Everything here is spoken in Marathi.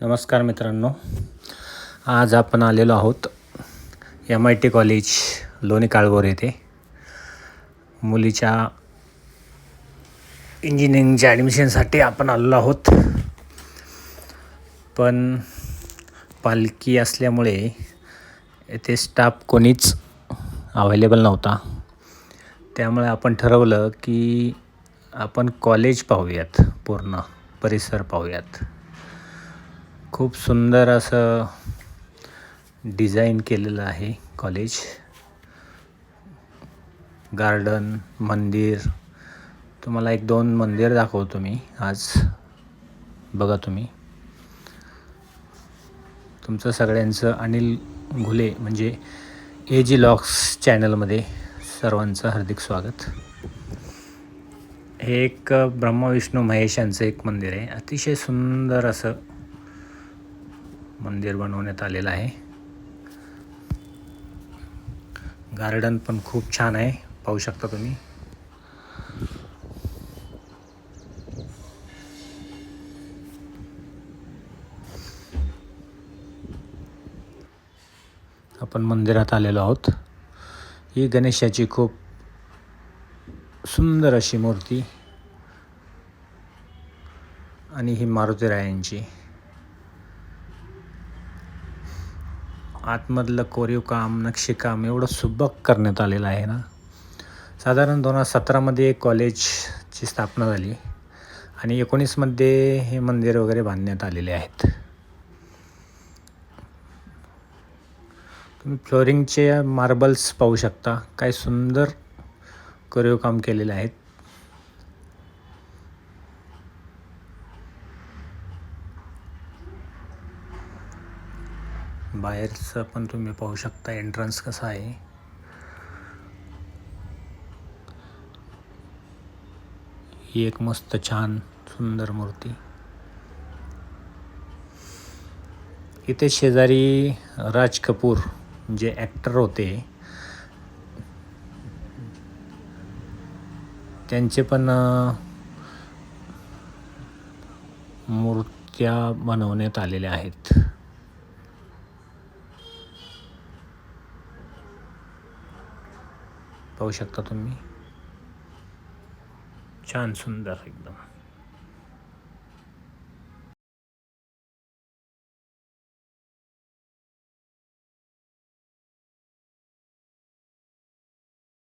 नमस्कार मित्रांनो, आज आपण आलेलो आहोत MIT कॉलेज लोणी काळभोर येथे मुलीच्या इंजिनिअरिंगच्या ॲडमिशनसाठी आपण आलेलो आहोत. पण पालखी असल्यामुळे येथे स्टाफ कोणीच अवेलेबल नव्हता. त्यामुळे आपण ठरवलं की आपण कॉलेज पाहूयात, पूर्ण परिसर पाहूयात. खूप सुंदर असं डिझाईन केलेलं आहे कॉलेज. गार्डन, मंदिर, तुम्हाला 1-2 मंदिर दाखवतो मी आज. बघा तुम्ही. तुमचं सगळ्यांचं अनिल घुले म्हणजे AG लॉक्स चॅनलमध्ये सर्वांचं हार्दिक स्वागत. हे एक ब्रह्मा विष्णू महेश यांचं एक मंदिर आहे. अतिशय सुंदर असं मंदिर बनवण्यात आलेलं आहे. गार्डन पण खूप छान आहे, पाहू शकता तुम्ही. आपण मंदिरात आलेलो आहोत. ही गणेशाची खूप सुंदर अशी मूर्ती आणि ही मारुतीरायांची. आतमधलं कोरीव काम, नक्षीकाम एवढं सुबक करण्यात आलेलं आहे ना. साधारण 2017मध्ये कॉलेजची स्थापना झाली आणि 19मध्ये हे मंदिर वगैरे बांधण्यात आलेले आहेत. तुम्ही फ्लोरिंगचे मार्बल्स पाहू शकता, काय सुंदर कोरीव काम केलेले आहेत. बाहेरचं पण तुम्ही पाहू शकता एंट्रन्स कसा आहे. ही एक मस्त छान सुंदर मूर्ती. इथे शेजारी राज कपूर जे ॲक्टर होते, त्यांचे पण मूर्त्या बनवण्यात आलेल्या आहेत. पाहू शकता तुम्ही. छान सुंदर एकदम.